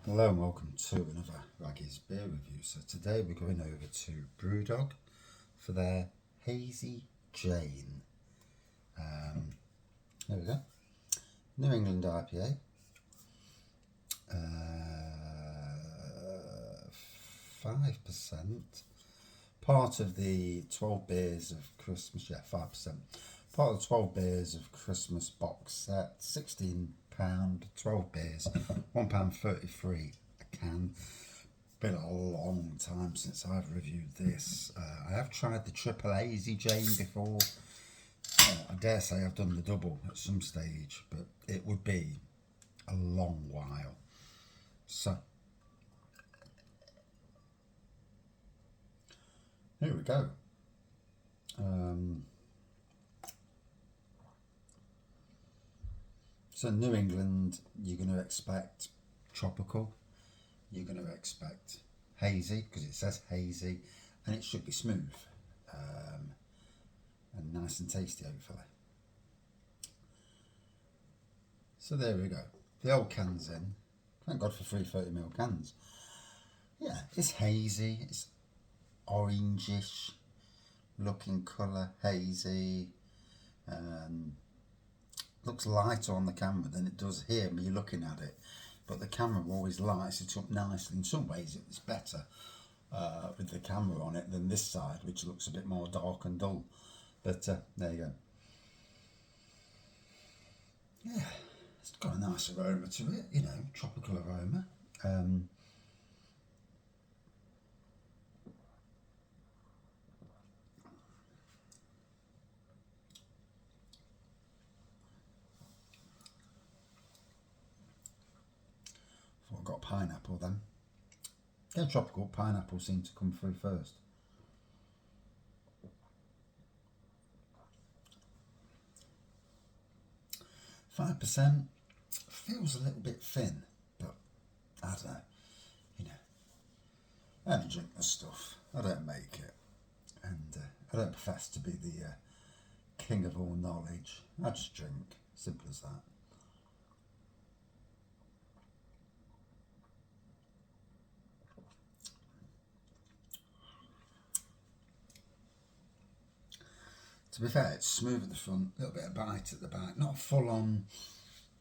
Hello and welcome to another Raggy's beer review. So today we're going over to Brewdog for their Hazy Jane. There we go. New England IPA. 5%. Part of the 12 beers of Christmas. Yeah, 5%. Part of the 12 beers of Christmas box set. £16, 12 beers, £1.33 a can. Been a long time since I've reviewed this. I have tried the triple Hazy Jane before. I dare say I've done the double at some stage, but it would be a long while. So here we go. So New England, you're going to expect tropical. You're going to expect hazy, because it says hazy, and it should be smooth and nice and tasty, hopefully. So there we go. The old can's in. Thank God for 330ml cans. Yeah, it's hazy. It's orangish looking colour, hazy. Looks lighter on the camera than it does here when you're looking at it, but the camera always lights it up nicely. In some ways it's better with the camera on it than this side, which looks a bit more dark and dull, but there you go. Yeah, it's got a nice aroma to it, you know, tropical aroma. I've got pineapple then. Yeah, tropical pineapple seems to come through first. %, feels a little bit thin, but I don't know. You know, I only drink the stuff. I don't make it, and I don't profess to be the king of all knowledge. I just drink. Simple as that. To be fair, it's smooth at the front, a little bit of bite at the back, not a full on,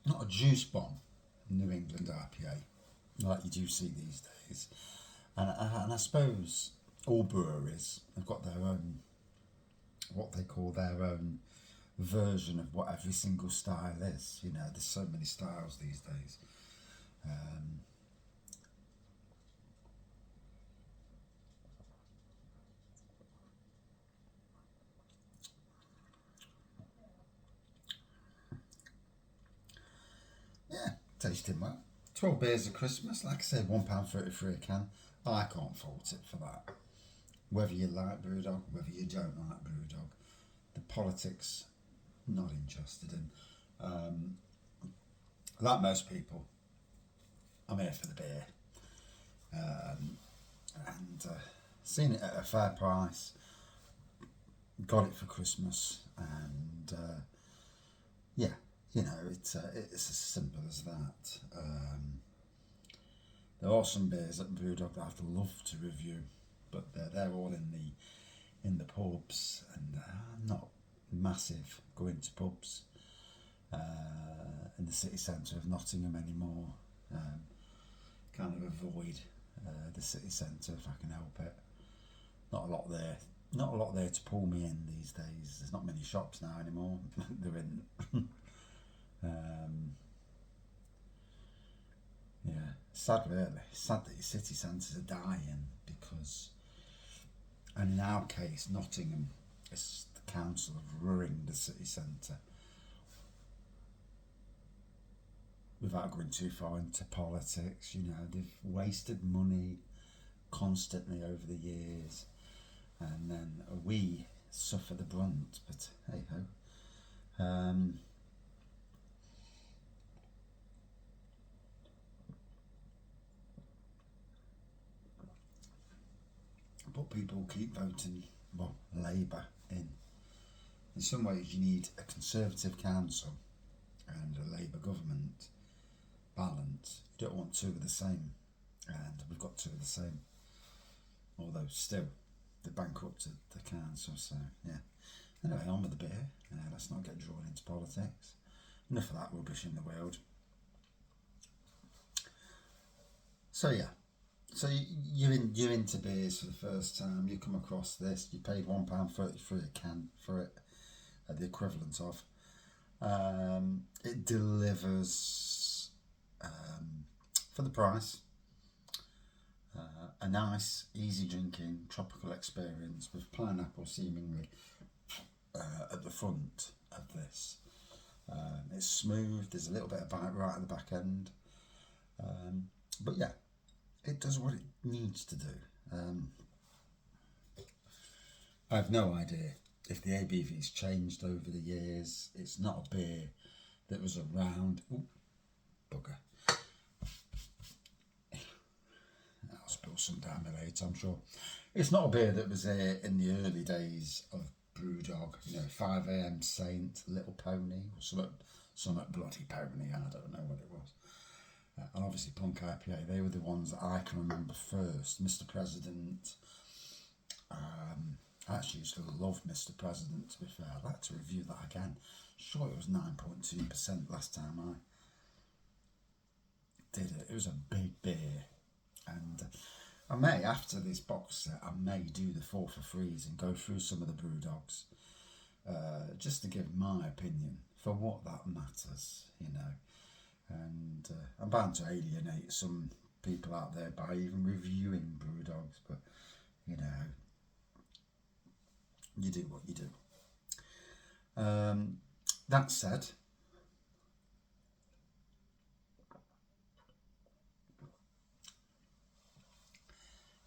not a juice bomb New England IPA like you do see these days. And I suppose all breweries have got their own, what they call their own version of what every single style is. You know, there's so many styles these days. Yeah, tasting well. 12 beers of Christmas, like I said, £1.33 a can. I can't fault it for that. Whether you like Brewdog, whether you don't like Brewdog, the politics, not interested in. Like most people, I'm here for the beer. And seen it at a fair price, got it for Christmas, and yeah, you know, it's as simple as that. There are some beers at Brewdog that I'd love to review, but they're all in the pubs, and I'm not massive going to pubs in the city centre of Nottingham anymore. Kind of avoid the city centre if I can help it. Not a lot there. Not a lot there to pull me in these days. There's not many shops now anymore. There isn't. Yeah, sad really. Sad that your city centres are dying because, and in our case, Nottingham, it's the council have ruined the city centre. Without going too far into politics, you know, they've wasted money constantly over the years, and then we suffer the brunt. But hey ho. But people keep voting, well, Labour in. In some ways, you need a Conservative council and a Labour government balance. You You don't want two of the same, and we've got two of the same. Although still, they bankrupted the council, so yeah. Anyway, on with the beer. Let's not get drawn into politics. Enough of that rubbish in the world. So yeah, so you're into beers for the first time. You come across this. You paid £1.33 a can for it, the equivalent of. It delivers for the price. A nice, easy drinking, tropical experience with pineapple seemingly at the front of this. It's smooth, there's a little bit of bite right at the back end. But yeah, it does what it needs to do. I have no idea if the ABV's changed over the years. It's not a beer that was around. Ooh, bugger. I'll spill some down my later, I'm sure. It's not a beer that was in the early days of Brewdog, 5 AM Saint, Little Pony, or something bloody pony, I don't know what it was. And obviously Punk IPA, they were the ones that I can remember first. Mr. President, I actually used to love Mr. President, to be fair. I'd like to review that again. Sure, it was 9.2% last time I did it. It was a big beer. And I may, after this box set, I may do the 4 for 3s and go through some of the Brewdogs, just to give my opinion for what that matters, And I'm bound to alienate some people out there by even reviewing Brewdogs, but you do what you do. That said,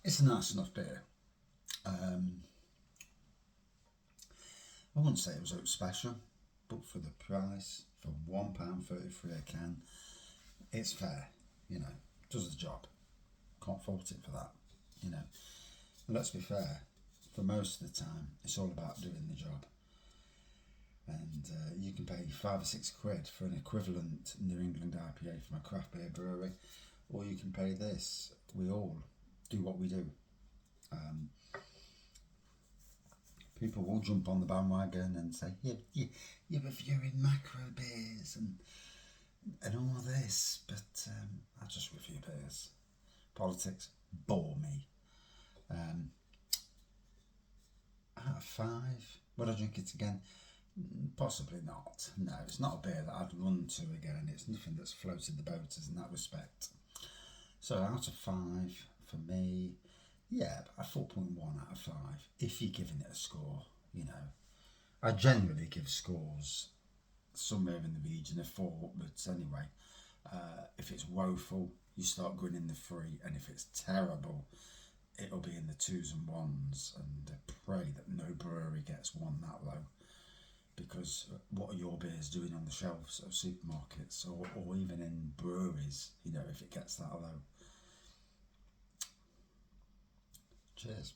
it's a nice enough beer. I wouldn't say it was out special, but for the price, for £1.33 a can, it's fair, does the job. Can't fault it for that, And let's be fair, for most of the time, it's all about doing the job. And you can pay £5 or £6 for an equivalent New England IPA from a craft beer brewery, or you can pay this. We all do what we do. People will jump on the bandwagon and say, you're reviewing macro beers and all this, but I just review beers. Politics bore me. Out of 5, would I drink it again? Possibly not. No, it's not a beer that I'd run to again. It's nothing that's floated the boaters in that respect. So out of 5 for me, yeah, a 4.1 out of 5. If you're giving it a score, I generally give scores somewhere in the region of 4 upwards anyway. If it's woeful, you start grinning the 3, and if it's terrible, it'll be in the 2s and 1s, and pray that no brewery gets one that low, because what are your beers doing on the shelves of supermarkets or even in breweries, if it gets that low? Cheers.